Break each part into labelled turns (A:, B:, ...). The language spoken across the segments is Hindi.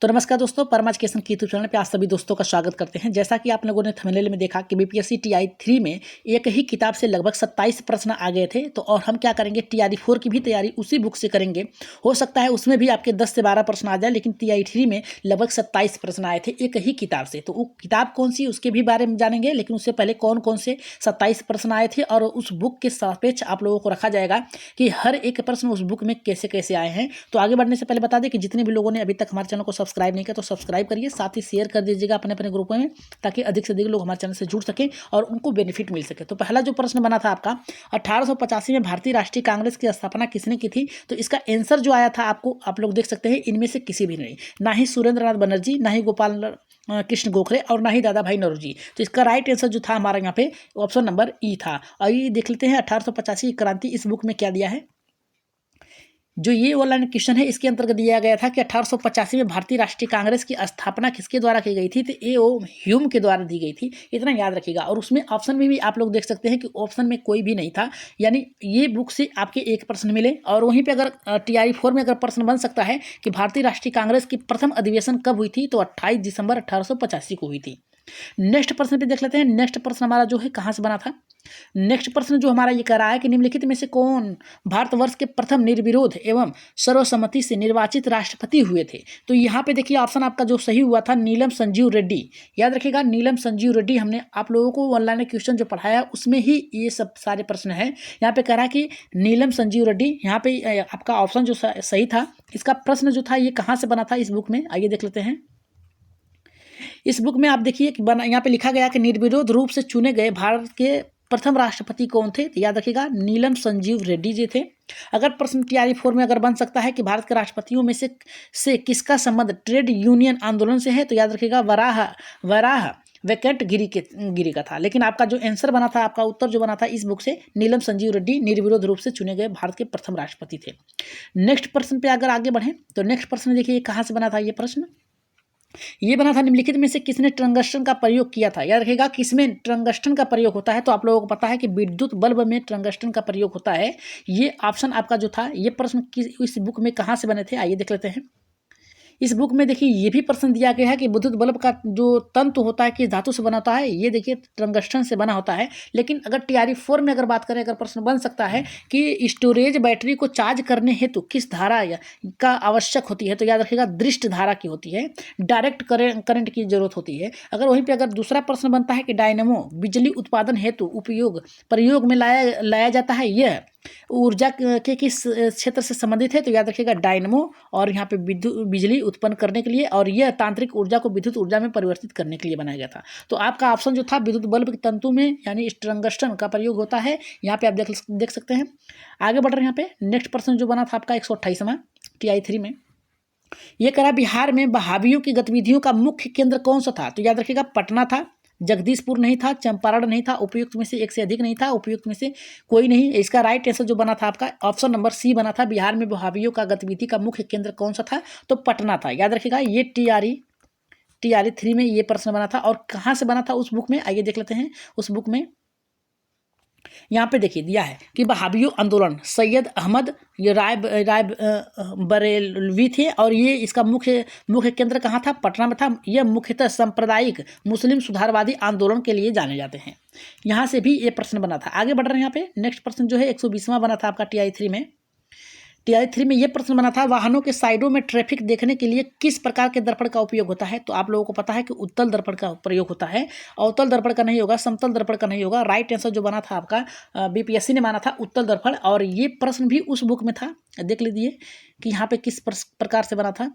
A: तो नमस्कार दोस्तों, परम एजुकेशन की यूट्यूब चैनल पे आप सभी दोस्तों का स्वागत करते हैं। जैसा कि आप लोगों ने थंबनेल में देखा कि बीपीएससी टीआई 3 में एक ही किताब से लगभग 27 प्रश्न आ गए थे। तो और हम क्या करेंगे, टीआई 4 की भी तैयारी उसी बुक से करेंगे। हो सकता है उसमें भी आपके 10 से 12 प्रश्न आ जाए, लेकिन टीआई 3 में लगभग 27 प्रश्न आए थे एक ही किताब से। तो वो किताब कौन सी, उसके भी बारे में जानेंगे, लेकिन उससे पहले कौन कौन से 27 प्रश्न आए थे और उस बुक के सापेक्ष आप लोगों को रखा जाएगा कि हर एक प्रश्न उस बुक में कैसे कैसे आए हैं। तो आगे बढ़ने से पहले बता दें कि जितने भी लोगों ने अभी तक हमारे चैनल को सब्सक्राइब नहीं किया तो सब्सक्राइब करिए, साथ ही शेयर कर दीजिएगा अपने अपने ग्रुपों में, ताकि अधिक से अधिक लोग हमारे चैनल से जुड़ सकें और उनको बेनिफिट मिल सके। तो पहला जो प्रश्न बना था आपका, 1885 में भारतीय राष्ट्रीय कांग्रेस की स्थापना किसने की थी? तो इसका आंसर जो आया था आपको, आप लोग देख सकते हैं, इनमें से किसी भी नहीं, ना ही सुरेंद्रनाथ बनर्जी, ना ही गोपाल कृष्ण गोखले और ना ही दादा भाई नौरोजी। तो इसका राइट आंसर जो था हमारा यहाँ पे ऑप्शन नंबर ई था। और ये देख लेते हैं 1885 की क्रांति इस बुक में क्या दिया है। जो ये वाला क्वेश्चन है, इसके अंतर्गत दिया गया था कि 1885 में भारतीय राष्ट्रीय कांग्रेस की स्थापना किसके द्वारा की गई थी? तो ए ओ ह्यूम के द्वारा दी गई थी, इतना याद रखिएगा। और उसमें ऑप्शन में भी आप लोग देख सकते हैं कि ऑप्शन में कोई भी नहीं था, यानी ये बुक से आपके एक प्रश्न मिले। और वहीं पे अगर टीआई 4 में अगर प्रश्न बन सकता है कि भारतीय राष्ट्रीय कांग्रेस की प्रथम अधिवेशन कब हुई थी, तो 28 दिसंबर 1885 को हुई थी। नेक्स्ट प्रश्न पे देख लेते हैं। नेक्स्ट प्रश्न हमारा जो है कहाँ से बना था। नेक्स्ट प्रश्न जो हमारा ये कह रहा है कि निम्नलिखित में से कौन भारतवर्ष के प्रथम निर्विरोध एवं सर्वसम्मति से निर्वाचित राष्ट्रपति हुए थे? तो यहाँ पे देखिए ऑप्शन आपका जो सही हुआ था, नीलम संजीव रेड्डी। याद रखिएगा, नीलम संजीव रेड्डी। हमने आप लोगों को ऑनलाइन क्वेश्चन जो पढ़ाया उसमें ही ये सब सारे प्रश्न हैं। यहाँ पे कह रहा है कि नीलम संजीव रेड्डी। यहाँ पे आपका ऑप्शन जो सही था, इसका प्रश्न जो था ये कहाँ से बना था इस बुक में, आइए देख लेते हैं। इस बुक में आप देखिए कि यहाँ पे लिखा गया कि निर्विरोध रूप से चुने गए भारत के प्रथम राष्ट्रपति कौन थे? तो याद रखिएगा, नीलम संजीव रेड्डी जी थे। अगर प्रश्न टीआई 4 में अगर बन सकता है कि भारत के राष्ट्रपतियों में से किसका संबंध ट्रेड यूनियन आंदोलन से है, तो याद रखिएगा वराह वेंकट गिरी का था। लेकिन आपका जो आंसर बना था, आपका उत्तर जो बना था इस बुक से, नीलम संजीव रेड्डी निर्विरोध रूप से चुने गए भारत के प्रथम राष्ट्रपति थे। नेक्स्ट प्रश्न पे अगर आगे बढ़ें तो नेक्स्ट प्रश्न देखिए कहाँ से बना था ये प्रश्न। ये बना था निम्नलिखित में से किसने टंगस्टन का प्रयोग किया था? याद रखिएगा, किसमें टंगस्टन का प्रयोग होता है? तो आप लोगों को पता है कि विद्युत बल्ब में टंगस्टन का प्रयोग होता है। ये ऑप्शन आपका जो था, ये प्रश्न इस बुक में कहाँ से बने थे, आइए देख लेते हैं। इस बुक में देखिए ये भी प्रश्न दिया गया है कि विद्युत बल्ब का जो तंतु होता है किस धातु से बना होता है, ये देखिए टंगस्टन से बना होता है। लेकिन अगर टीआई 4 में अगर बात करें, अगर प्रश्न बन सकता है कि स्टोरेज बैटरी को चार्ज करने हेतु किस धारा का आवश्यक होती है, तो याद रखिएगा दृष्ट धारा की होती है, डायरेक्ट करंट की जरूरत होती है। अगर वहीं पर अगर दूसरा प्रश्न बनता है कि डायनेमो बिजली उत्पादन हेतु प्रयोग में लाया जाता है, यह ऊर्जा के किस क्षेत्र से संबंधित है, तो याद रखिएगा डायनेमो, और यहाँ पे बिजली उत्पन्न करने के लिए, और यह तांत्रिक ऊर्जा को विद्युत ऊर्जा में परिवर्तित करने के लिए बनाया गया था। तो आपका ऑप्शन जो था विद्युत बल्ब के तंतु में यानी टंगस्टन का प्रयोग होता है। यहाँ पे आप देख सकते हैं। आगे बढ़ रहे हैं। यहाँ पे नेक्स्ट प्रश्न जो बना था आपका 128वां टीआई 3 में, ये करा बिहार में बहावियों की गतिविधियों का मुख्य केंद्र कौन सा था? तो याद रखिएगा पटना था, जगदीशपुर नहीं था, चंपारण नहीं था, उपयुक्त में से एक से अधिक नहीं था, उपयुक्त में से कोई नहीं। इसका राइट आंसर जो बना था आपका ऑप्शन नंबर सी बना था। बिहार में बहावियों का गतिविधि का मुख्य केंद्र कौन सा था? तो पटना था। याद रखिएगा, ये टीआरई 3 में ये प्रश्न बना था। और कहाँ से बना था उस बुक में, आइए देख लेते हैं। उस बुक में यहाँ पे देखिए दिया है कि बहावियों आंदोलन सैयद अहमद ये राय बरेलवी थे, और ये इसका मुख्य केंद्र कहाँ था? पटना में था। यह मुख्यतः सांप्रदायिक मुस्लिम सुधारवादी आंदोलन के लिए जाने जाते हैं। यहाँ से भी ये प्रश्न बना था। आगे बढ़ रहे हैं। यहाँ पे नेक्स्ट प्रश्न जो है 120वां बना था आपका टीआई 3 में। टीआई 3 में ये प्रश्न बना था, वाहनों के साइडों में ट्रैफिक देखने के लिए किस प्रकार के दर्पण का उपयोग होता है? तो आप लोगों को पता है कि उत्तल दर्पण का प्रयोग होता है। अवतल दर्पण का नहीं होगा, समतल दर्पण का नहीं होगा। राइट आंसर जो बना था आपका बीपीएससी ने माना था उत्तल दर्पण। और ये प्रश्न भी उस बुक में था। देख लीजिए कि यहाँ पे किस प्रकार से बना था।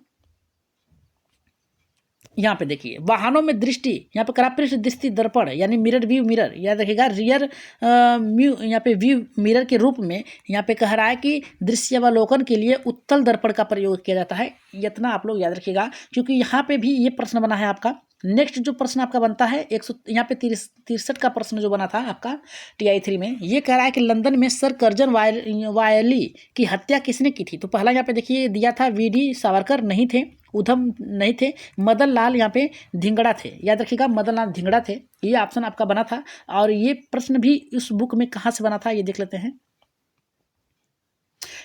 A: यहाँ पे देखिए वाहनों में दृष्टि, यहाँ पे करा पृष्ठ दृष्टि दर्पण यानी मिरर व्यू मिरर, याद रखिएगा रियर व्यू, यहाँ पे व्यू मिरर के रूप में यहाँ पे कह रहा है कि दृश्यावलोकन के लिए उत्तल दर्पण का प्रयोग किया जाता है। इतना आप लोग याद रखिएगा, क्योंकि यहाँ पे भी ये प्रश्न बना है आपका। नेक्स्ट जो प्रश्न आपका बनता है यहाँ पे 63 का प्रश्न जो बना था आपका टीआई 3 में, ये कह रहा है कि लंदन में सर कर्जन वायली की हत्या किसने की थी? तो पहला यहाँ पे देखिए दिया था वीडी सावरकर नहीं थे, उधम नहीं थे, मदन लाल यहाँ पे धिंगड़ा थे। याद रखिएगा मदन लाल धिंगड़ा थे, ये ऑप्शन आपका बना था। और ये प्रश्न भी इस बुक में कहाँ से बना था ये देख लेते हैं।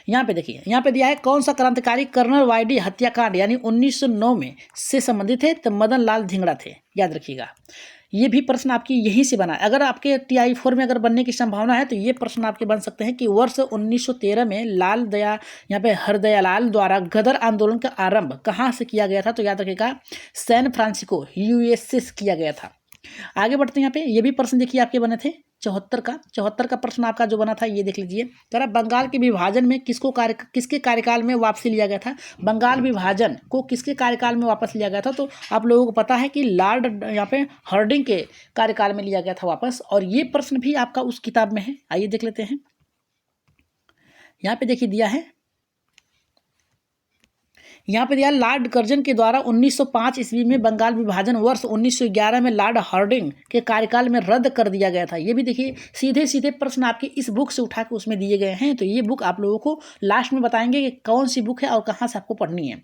A: यहाँ पे देखिए, यहाँ पे दिया है कौन सा क्रांतिकारी कर्नल वाई हत्याकांड यानी 1909 में से संबंधित है, तो मदन लाल धिंगड़ा थे, याद रखिएगा। ये भी प्रश्न आपकी यहीं से बना है। अगर आपके TI4 में अगर बनने की संभावना है तो ये प्रश्न आपके बन सकते हैं कि वर्ष 1913 में लाल दया यहाँ पे हरदयालाल द्वारा गदर आंदोलन का आरंभ कहाँ से किया गया था, तो याद रखिएगा सैन फ्रांसिस्को USA से किया गया था। आगे बढ़ते हैं। यहाँ पे ये भी प्रश्न देखिए आपके बने थे 74 का प्रश्न आपका जो बना था ये देख लीजिए। जरा बंगाल के विभाजन में किसके कार्यकाल में वापसी लिया गया था, बंगाल विभाजन को किसके कार्यकाल में वापस लिया गया था, तो आप लोगों को पता है कि लॉर्ड यहाँ पे हार्डिंग के कार्यकाल में लिया गया था वापस। और ये प्रश्न भी आपका उस किताब में है, आइए देख लेते हैं। यहाँ पे देखिए दिया है, यहाँ पे दिया लॉर्ड कर्जन के द्वारा 1905 ईस्वी में बंगाल विभाजन वर्ष 1911 में लॉर्ड हार्डिंग के कार्यकाल में रद्द कर दिया गया था। ये भी देखिए सीधे सीधे प्रश्न आपके इस बुक से उठा के उसमें दिए गए हैं। तो ये बुक आप लोगों को लास्ट में बताएंगे कि कौन सी बुक है और कहाँ से आपको पढ़नी है।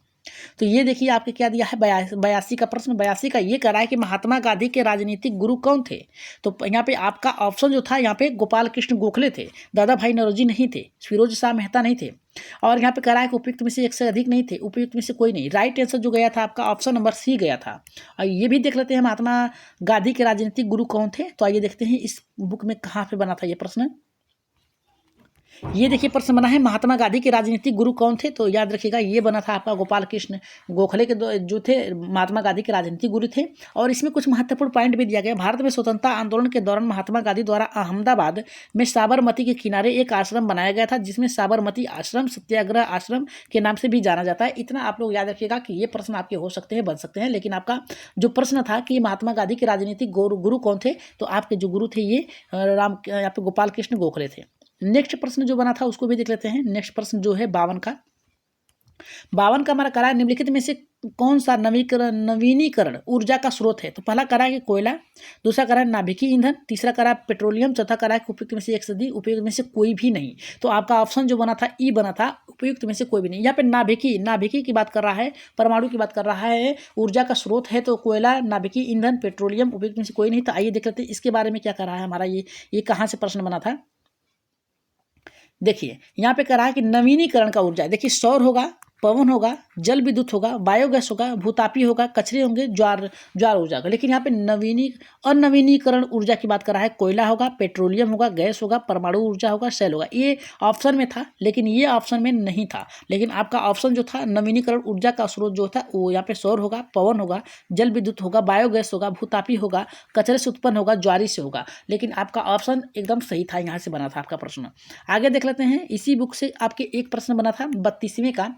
A: तो ये देखिए आपके क्या दिया है 82 का प्रश्न। 82 का ये कह रहा है कि महात्मा गांधी के राजनीतिक गुरु कौन थे, तो यहाँ पे आपका ऑप्शन जो था यहाँ पे गोपाल कृष्ण गोखले थे, दादा भाई नौरोजी नहीं थे, फिरोज शाह मेहता नहीं थे, और यहाँ पे कह रहा है कि उपयुक्त में से एक से अधिक नहीं थे, उपयुक्त में से कोई नहीं। राइट आंसर जो गया था आपका ऑप्शन नंबर C गया था। और ये भी देख लेते हैं महात्मा गांधी के राजनीतिक गुरु कौन थे, तो आइए देखते हैं इस बुक में कहाँ पे बना था ये प्रश्न। ये देखिए प्रश्न बना है महात्मा गांधी के राजनीतिक गुरु कौन थे, तो याद रखिएगा ये बना था आपका गोपाल कृष्ण गोखले के जो थे महात्मा गांधी के राजनीतिक गुरु थे। और इसमें कुछ महत्वपूर्ण पॉइंट भी दिया गया। भारत में स्वतंत्रता आंदोलन के दौरान महात्मा गांधी द्वारा अहमदाबाद में साबरमती के किनारे एक आश्रम बनाया गया था, जिसमें साबरमती आश्रम सत्याग्रह आश्रम के नाम से भी जाना जाता है। इतना आप लोग याद रखिएगा कि ये प्रश्न आपके हो सकते हैं, बन सकते हैं। लेकिन आपका जो प्रश्न था कि महात्मा गांधी के राजनीतिक गुरु कौन थे, तो आपके जो गुरु थे ये यहाँ पे गोपाल कृष्ण गोखले थे। नेक्स्ट प्रश्न जो बना था उसको भी देख लेते हैं। नेक्स्ट प्रश्न जो है 52 का हमारा करा है निम्नलिखित में से कौन सा नवीनीकरण ऊर्जा का स्रोत है, तो पहला करा है कि कोयला, दूसरा करा है नाभिकीय ईंधन, तीसरा करा है पेट्रोलियम, चौथा करा है उपयुक्त में से एक से अधिक, उपयुक्त में से कोई भी नहीं। तो आपका ऑप्शन जो बना था E बना था, उपयुक्त में से कोई भी नहीं। यहाँ पे नाभिकीय की बात कर रहा है, परमाणु की बात कर रहा है, ऊर्जा का स्रोत है तो कोयला, नाभिकीय ईंधन, पेट्रोलियम, उपयुक्त में से कोई नहीं। तो आइए देख लेते हैं इसके बारे में क्या कर रहा है हमारा ये कहाँ से प्रश्न बना था। देखिए यहाँ पे कह रहा है कि नवीनीकरण का ऊर्जा है। देखिए सौर होगा, पवन होगा, जल विद्युत होगा, बायोगैस होगा, भूतापी होगा, कचरे होंगे, ज्वार ऊर्जा होगा। लेकिन यहाँ पे अनवीनीकरण ऊर्जा की बात कर रहा है। कोयला होगा, पेट्रोलियम होगा, गैस होगा, परमाणु ऊर्जा होगा, सेल होगा। ये ऑप्शन में था लेकिन ये ऑप्शन में नहीं था। लेकिन आपका ऑप्शन जो था नवीनीकरण ऊर्जा का स्रोत जो था वो यहाँ पे सौर होगा, पवन होगा, जल विद्युत होगा, बायोगैस होगा, भूतापी होगा, कचरे से उत्पन्न होगा, ज्वारी से होगा। लेकिन आपका ऑप्शन एकदम सही था, यहाँ से बना था आपका प्रश्न। आगे देख लेते हैं। इसी बुक से आपके एक प्रश्न बना था 32वें का।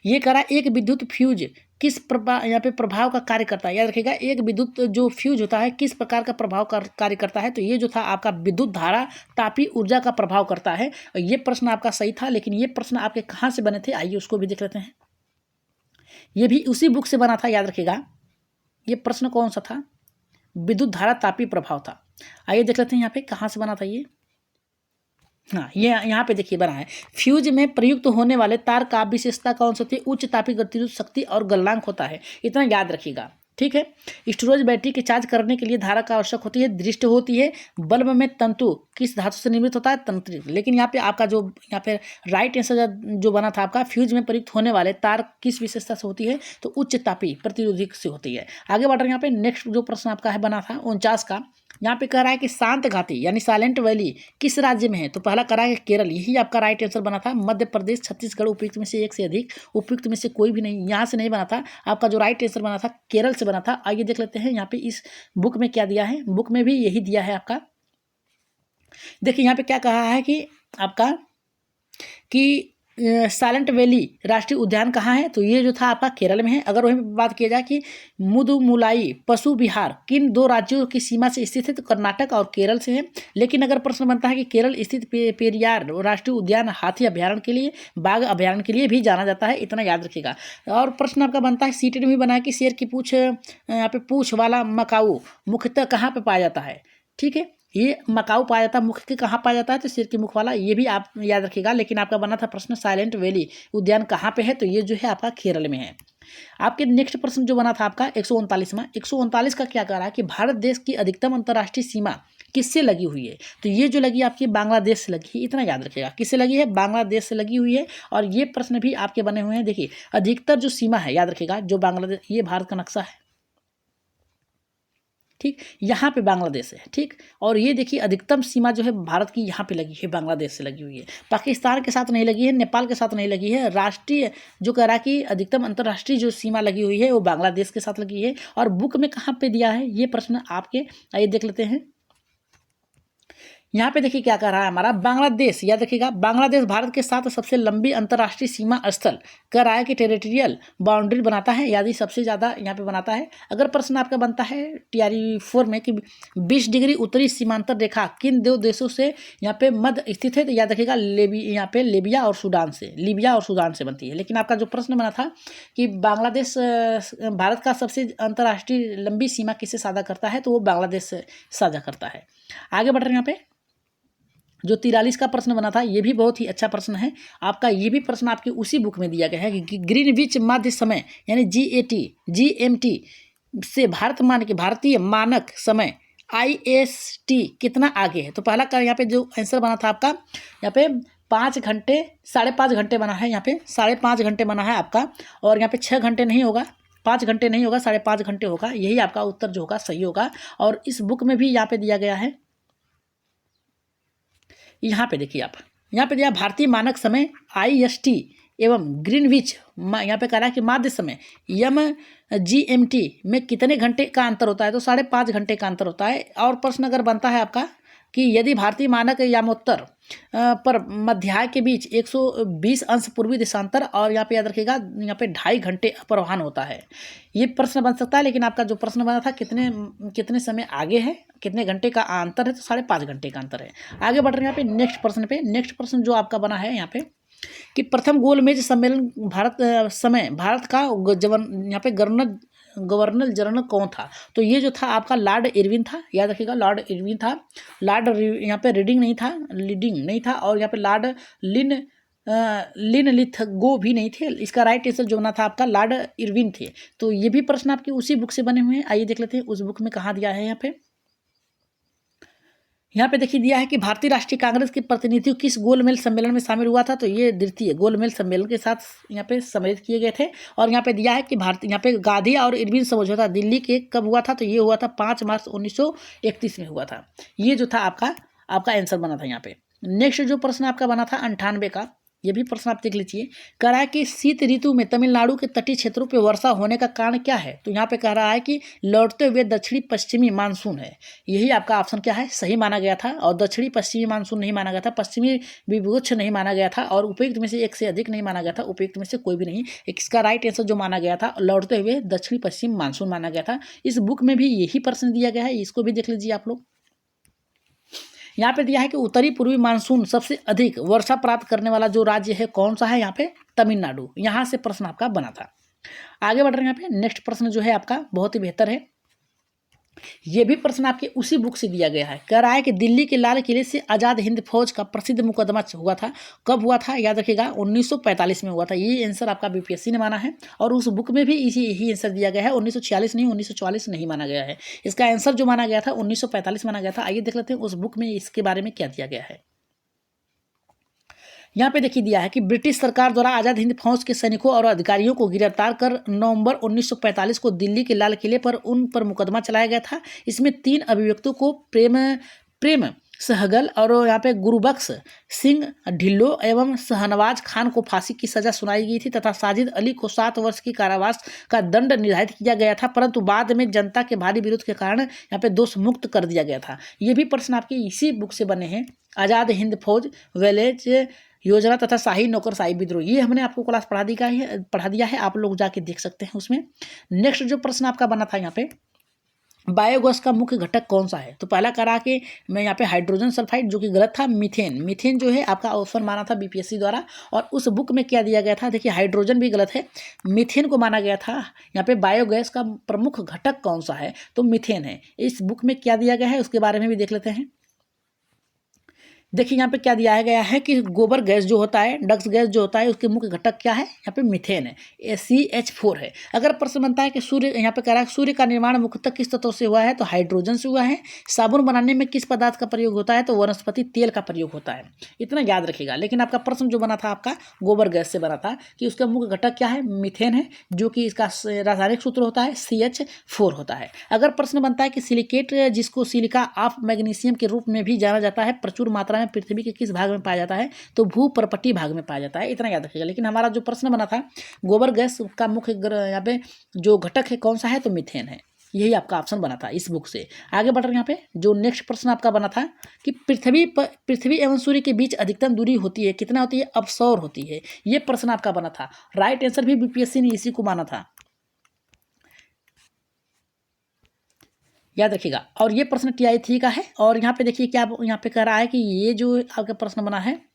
A: ये करा एक विद्युत फ्यूज किस यहाँ पे प्रभाव का कार्य करता है। याद रखिएगा एक विद्युत जो फ्यूज होता है किस प्रकार का प्रभाव कार्य करता है, तो ये जो था आपका विद्युत धारा तापी ऊर्जा का प्रभाव करता है। और ये प्रश्न आपका सही था। लेकिन ये प्रश्न आपके कहाँ से बने थे, आइए उसको भी देख लेते हैं। ये भी उसी बुक से बना था, याद रखिएगा। ये प्रश्न कौन सा था, विद्युत धारा तापी प्रभाव था। आइए देख लेते हैं यहाँ पे कहाँ से बना था ये। हाँ, ये यहाँ पे देखिए बना है फ्यूज में प्रयुक्त होने वाले तार का विशेषता कौन सी होती है, उच्च तापीय गतिरोध शक्ति और गलनांक होता है। इतना याद रखिएगा, ठीक है। स्टोरेज बैटरी के चार्ज करने के लिए धारा का आवश्यक होती है, दृष्ट होती है। बल्ब में तंतु किस धातु से निर्मित होता है, तंत्रिक। लेकिन यहाँ पे आपका जो यहाँ पे राइट आंसर जो बना था आपका फ्यूज में प्रयुक्त होने वाले तार किस विशेषता से होती है, तो उच्च तापीय प्रतिरोधी से होती है। आगे बढ़ रहे हैं यहाँ पे। नेक्स्ट जो प्रश्न आपका है बना था 49 का। यहाँ पे कह रहा है कि शांत घाटी यानी साइलेंट वैली किस राज्य में है, तो पहला कह रहा है केरल, यही आपका राइट आंसर बना था। मध्य प्रदेश, छत्तीसगढ़, उपयुक्त में से एक से अधिक, उपयुक्त में से कोई भी नहीं, यहाँ से नहीं बना था। आपका जो राइट आंसर बना था केरल से बना था। आइए देख लेते हैं यहाँ पे इस बुक में क्या दिया है। बुक में भी यही दिया है आपका। देखिए यहाँ पे क्या कहा है कि आपका कि साइलेंट वैली राष्ट्रीय उद्यान कहाँ है, तो ये जो था आपका केरल में है। अगर वहीं बात किया जाए कि मुदुमुलाई पशु विहार किन दो राज्यों की सीमा से स्थित है, तो कर्नाटक और केरल से है। लेकिन अगर प्रश्न बनता है कि केरल स्थित पेरियार राष्ट्रीय उद्यान हाथी अभ्यारण्य के लिए, बाघ अभ्यारण्य के लिए भी जाना जाता है, इतना याद रखिएगा। और प्रश्न आपका बनता है सीटेड में बना कि शेर की पूछ यहाँ पे पूछ वाला मकाऊ मुख्यतः कहाँ पे पाया जाता है, ठीक है। ये मकाऊ पाया जाता है, मुख के कहाँ पाया जाता है, तो सिर के मुख वाला, ये भी आप याद रखिएगा। लेकिन आपका बना था प्रश्न साइलेंट वैली उद्यान कहाँ पे है, तो ये जो है आपका केरल में है। आपके नेक्स्ट प्रश्न जो बना था आपका 139वां। 139 का क्या कह रहा है कि भारत देश की अधिकतम अंतर्राष्ट्रीय सीमा किससे लगी हुई है? तो ये जो लगी आपकी बांग्लादेश से लगी है, इतना याद रखिएगा। किससे लगी है? बांग्लादेश से लगी हुई है। और ये प्रश्न भी आपके बने हुए हैं। देखिए अधिकतर जो सीमा है याद रखिएगा, जो बांग्लादेश, ये भारत का नक्शा है, ठीक, यहाँ पे बांग्लादेश है, ठीक। और ये देखिए अधिकतम सीमा जो है भारत की यहाँ पे लगी है, बांग्लादेश से लगी हुई है। पाकिस्तान के साथ नहीं लगी है, नेपाल के साथ नहीं लगी है। राष्ट्रीय जो कह रहा है कि अधिकतम अंतर्राष्ट्रीय जो सीमा लगी हुई है वो बांग्लादेश के साथ लगी है। और बुक में कहाँ पे दिया है ये प्रश्न आपके, आइए देख लेते हैं। यहाँ पे देखिए क्या कह रहा है हमारा, बांग्लादेश, याद रखिएगा बांग्लादेश भारत के साथ सबसे लंबी अंतर्राष्ट्रीय सीमा स्थल कह रहा है कि टेरिटोरियल बाउंड्री बनाता है, यानी सबसे ज़्यादा यहाँ पे बनाता है। अगर प्रश्न आपका बनता है TRE 4 में कि 20 डिग्री उत्तरी सीमांतर रेखा किन दो देशों से यहाँ पे मध्य स्थित है, तो याद रखिएगा यहाँ पे लीबिया और सूडान से बनती है। लेकिन आपका जो प्रश्न बना था कि बांग्लादेश भारत का सबसे अंतर्राष्ट्रीय लंबी सीमा किससे साझा करता है, तो वो बांग्लादेश से साझा करता है। आगे बढ़ रहे हैं यहाँ पे। जो 43 का प्रश्न बना था ये भी बहुत ही अच्छा प्रश्न है आपका। ये भी प्रश्न आपके उसी बुक में दिया गया है कि ग्रीनविच मध्य समय यानी GMT से भारतीय मानक समय IST कितना आगे है। तो पहला का यहाँ पे जो आंसर बना था आपका, यहाँ पे 5 घंटे 5.5 घंटे बना है, यहाँ पे 5.5 घंटे बना है आपका। और यहाँ पे 6 घंटे नहीं होगा, 5 घंटे नहीं होगा, 5.5 घंटे होगा। यही आपका उत्तर जो होगा सही होगा। और इस बुक में भी यहाँ पे दिया गया है, यहाँ पे देखिए आप, यहाँ पे दिया भारतीय मानक समय IST एवं ग्रीनविच, यहाँ पे कह रहा है कि माध्य समय GMT में कितने घंटे का अंतर होता है, तो 5.5 घंटे का अंतर होता है। और प्रश्न अगर बनता है आपका कि यदि भारतीय मानक यामोत्तर पर मध्याह्न के बीच 120 अंश पूर्वी देशांतर, और यहाँ पे याद रखिएगा यहाँ पे 2.5 घंटे अपराह्न होता है, ये प्रश्न बन सकता है। लेकिन आपका जो प्रश्न बना था कितने समय आगे है, कितने घंटे का अंतर है, तो 5.5 घंटे का अंतर है। आगे बढ़ रहे हैं यहाँ पे नेक्स्ट प्रश्न पे। नेक्स्ट प्रश्न जो आपका बना है यहाँ पे कि प्रथम गोलमेज सम्मेलन भारत का यहाँ पे गवर्नर जनरल कौन था, तो ये जो था आपका लॉर्ड इरविन था, याद रखिएगा लॉर्ड इरविन था। यहाँ पे लीडिंग नहीं था, और यहाँ पे लॉर्ड लिनलिथगो भी नहीं थे। इसका राइट आंसर जो बना था आपका लॉर्ड इरविन थे। तो ये भी प्रश्न आपके उसी बुक से बने हुए हैं। आइए देख लेते हैं उस बुक में कहाँ दिया है। यहाँ पे देखिए दिया है कि भारतीय राष्ट्रीय कांग्रेस के प्रतिनिधि किस गोलमेज सम्मेलन में शामिल हुआ था, तो ये द्वितीय गोलमेज सम्मेलन के साथ यहाँ पे सम्मिलित किए गए थे। और यहाँ पे दिया है कि यहाँ पे गांधी और इरविन समझौता दिल्ली के कब हुआ था, तो ये हुआ था 5 मार्च 1931 में हुआ था। ये जो था आपका आंसर बना था यहाँ पे। नेक्स्ट जो प्रश्न आपका बना था 98 का, ये भी प्रश्न आप देख लीजिए। कह रहा है कि शीत ऋतु में तमिलनाडु के तटीय क्षेत्रों पर वर्षा होने का कारण क्या है, तो यहाँ पे कह रहा है कि लौटते हुए दक्षिणी पश्चिमी मानसून है। यही आपका ऑप्शन क्या है, सही माना गया था। और दक्षिणी पश्चिमी मानसून नहीं माना गया था, पश्चिमी विभुच्छ नहीं माना गया था, और उपयुक्त में से एक से अधिक नहीं माना गया था, उपयुक्त में से कोई भी नहीं। इसका राइट आंसर जो माना गया था लौटते हुए दक्षिणी पश्चिम मानसून माना गया था। इस बुक में भी यही प्रश्न दिया गया है, इसको भी देख लीजिए आप लोग। यहाँ पे दिया है कि उत्तरी पूर्वी मानसून सबसे अधिक वर्षा प्राप्त करने वाला जो राज्य है कौन सा है, यहाँ पे तमिलनाडु। यहाँ से प्रश्न आपका बना था। आगे बढ़ रहे हैं यहाँ पे। नेक्स्ट प्रश्न जो है आपका बहुत ही बेहतर है। ये भी प्रश्न आपके उसी बुक से दिया गया है। कह रहा है कि दिल्ली के लाल किले से आज़ाद हिंद फौज का प्रसिद्ध मुकदमा हुआ था, कब हुआ था, याद रखिएगा 1945 में हुआ था। ये आंसर आपका BPSC ने माना है। और उस बुक में भी यही आंसर दिया गया है, 1946 नहीं, 1944 नहीं माना गया है। इसका आंसर जो माना गया था 1945 माना गया था। आइए देख लेते हैं उस बुक में इसके बारे में क्या दिया गया है। यहाँ पे देखिए दिया है कि ब्रिटिश सरकार द्वारा आज़ाद हिंद फौज के सैनिकों और अधिकारियों को गिरफ्तार कर नवंबर 1945 को दिल्ली के लाल किले पर उन पर मुकदमा चलाया गया था। इसमें 3 अभियुक्तों को प्रेम सहगल और यहाँ पे गुरुबख्श सिंह ढिल्लो एवं शहनवाज खान को फांसी की सजा सुनाई गई थी, तथा साजिद अली को 7 वर्ष की कारावास का दंड निर्धारित किया गया था, परंतु बाद में जनता के भारी विरोध के कारण यहाँ पे दोष मुक्त कर दिया गया था। ये भी प्रश्न आपके इसी बुक से बने हैं। आज़ाद हिंद फौज विलेज योजना तथा शाही नौकरशाही विद्रोह, ये हमने आपको क्लास पढ़ा दिया है, आप लोग जाके देख सकते हैं उसमें। नेक्स्ट जो प्रश्न आपका बना था यहाँ पे, बायोगैस का मुख्य घटक कौन सा है, तो पहला करा के मैं यहाँ पे हाइड्रोजन सल्फाइड, जो कि गलत था। मीथेन जो है आपका ऑप्शन माना था BPSC द्वारा। और उस बुक में क्या दिया गया था, देखिए हाइड्रोजन भी गलत है, मीथेन को माना गया था। यहाँ पे बायोगैस का प्रमुख घटक कौन सा है, तो मीथेन है। इस बुक में क्या दिया गया है उसके बारे में भी देख लेते हैं। देखिए यहाँ पे क्या दिया गया है कि गोबर गैस जो होता है, डक्स गैस जो होता है, उसके मुख्य घटक क्या है, यहाँ पे मीथेन है, CH4 है। अगर प्रश्न बनता है कि सूर्य, यहाँ पे कह रहा है सूर्य का निर्माण मुख्यतः किस तत्व से हुआ है, तो हाइड्रोजन से हुआ है। साबुन बनाने में किस पदार्थ का प्रयोग होता है, तो वनस्पति तेल का प्रयोग होता है। इतना याद रखिएगा। लेकिन आपका प्रश्न जो बना था आपका गोबर गैस से बना था कि उसका मुख्य घटक क्या है, मीथेन है, जो कि इसका रासायनिक सूत्र होता है CH4 होता है। अगर प्रश्न बनता है कि सिलिकेट, जिसको सिलिका ऑफ मैग्नीशियम के रूप में भी जाना जाता है, प्रचुर मात्रा में पृथ्वी के किस भाग में पाया जाता है, तो भूपर्पटीय भाग में पाया जाता है। इतना याद रखिएगा। लेकिन हमारा जो प्रश्न बना था गोबर गैस का मुख्य यहाँ पे जो घटक है कौन सा है, तो मीथेन है। यही आपका ऑप्शन बना था इस बुक से। आगे बढ़ रहे हैं यहाँ पे जो नेक्स्ट प्रश्न आपका बना था कि पृथ्वी एवं सूर्य के बीच अधिकतम दूरी होती है, कितना होती है, अपसौर होती है। ये प्रश्न आपका बना था। राइट आंसर भी बीपीएससी ने इसी को माना था, याद रखिएगा। और ये प्रश्न TI 3 का है। और यहाँ पे देखिए क्या यहाँ पे कह रहा है कि ये जो आपका प्रश्न बना है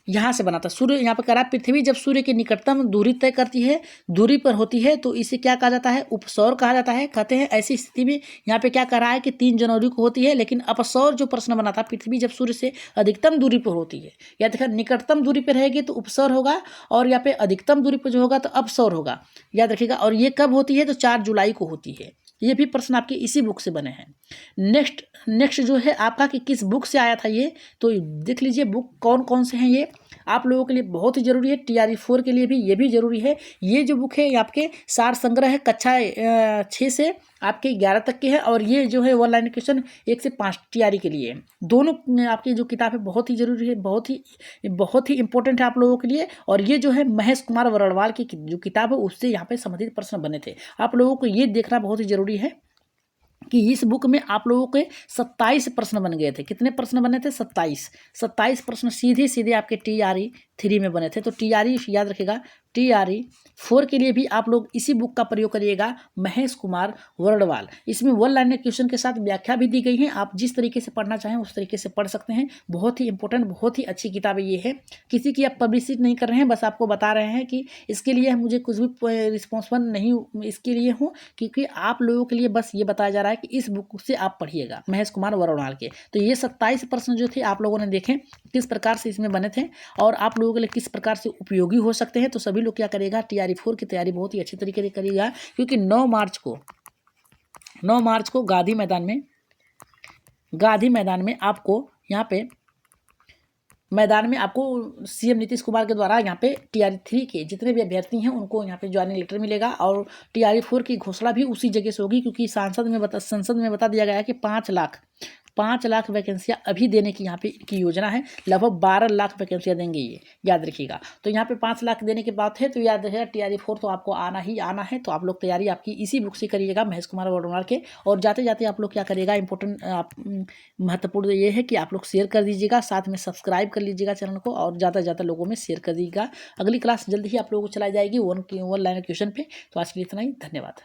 A: यहाँ से बना था। सूर्य, यहाँ पे कह रहा है पृथ्वी जब सूर्य की निकटतम दूरी तय करती है, दूरी पर होती है, तो इसे क्या कहा जाता है, उपसौर कहा जाता है। कहते हैं ऐसी स्थिति में यहाँ पे क्या कह रहा है कि 3 जनवरी को होती है। लेकिन अपसौर जो प्रश्न बना था, पृथ्वी जब सूर्य से अधिकतम दूरी पर होती है, या देखा निकटतम दूरी पर रहेगी तो उपसौर होगा, और यहाँ पे अधिकतम दूरी पर जो होगा तो अपसौर होगा, याद रखिएगा। और ये कब होती है, तो 4 जुलाई को होती है। ये भी प्रश्न आपके इसी बुक से बने हैं। नेक्स्ट जो है आपका कि किस बुक से आया था ये, तो देख लीजिए बुक कौन कौन से हैं। ये आप लोगों के लिए बहुत ही जरूरी है, TRE 4 के लिए भी ये भी जरूरी है। ये जो बुक है ये आपके सार संग्रह है, कक्षा 6 से आपके 11 तक के है। और ये जो है 1 लाइन क्वेश्चन 1 से 5 TRE के लिए। दोनों आपकी जो किताब है बहुत ही जरूरी है, बहुत ही इंपॉर्टेंट है आप लोगों के लिए। और ये जो है महेश कुमार वरड़वाल की जो किताब है उससे यहाँ पे संबंधित प्रश्न बने थे। आप लोगों को ये देखना बहुत ही जरूरी है कि इस बुक में आप लोगों के 27 प्रश्न बन गए थे। कितने प्रश्न बने थे, 27 प्रश्न सीधे आपके TRE 3 में बने थे। तो TRE याद रखिएगा, TRE 4 के लिए भी आप लोग इसी बुक का प्रयोग करिएगा, महेश कुमार वरड़वाल। इसमें 1 लाइन क्वेश्चन के साथ व्याख्या भी दी गई है। आप जिस तरीके से पढ़ना चाहें उस तरीके से पढ़ सकते हैं। बहुत ही इंपॉर्टेंट, बहुत ही अच्छी किताब ये है। किसी की आप पब्लिसिटी नहीं कर रहे हैं, बस आपको बता रहे हैं कि इसके लिए मुझे कुछ भी रिस्पॉन्सिबल नहीं इसके लिए हूँ, क्योंकि आप लोगों के लिए बस ये बताया जा रहा है कि इस बुक से आप पढ़िएगा, महेश कुमार वरड़वाल के। तो ये 27 प्रश्न जो थे आप लोगों ने देखे किस प्रकार से इसमें बने थे और आप लोगों के लिए किस प्रकार से उपयोगी हो सकते हैं। तो सभी लोग क्या करेगा, TRE 4 की तैयारी बहुत ही अच्छी तरीके से करिएगा, क्योंकि 9 मार्च को गांधी मैदान में आपको यहाँ पे आपको CM नीतीश कुमार के द्वारा यहाँ पे TRE 3 के जितने भी अभ्यर्थी हैं उनको यहाँ पे ज्वाइनिंग लेटर मिलेगा। और TRE 4 की घोषणा भी उसी जगह से होगी, क्योंकि संसद में बता दिया गया है कि 5 लाख वैकेंसियाँ अभी देने की यहाँ पे इनकी योजना है। लगभग 12 लाख वैकेंसियाँ देंगे, ये याद रखिएगा। तो यहाँ पे 5 लाख देने के बाद है, तो याद रखिएगा TRE 4 तो आपको आना ही आना है। तो आप लोग तैयारी आपकी इसी बुक से करिएगा, महेश कुमार वरड़वाल के। और जाते जाते आप लोग क्या करिएगा, महत्वपूर्ण ये है कि आप लोग शेयर कर दीजिएगा, साथ में सब्सक्राइब कर लीजिएगा चैनल को, और ज़्यादा से ज़्यादा लोगों में शेयर कर दीजिएगा। अगली क्लास जल्दी ही आप लोगों को चलाई जाएगी 1 लाइन क्वेश्चन पे। तो आज के लिए इतना ही, धन्यवाद।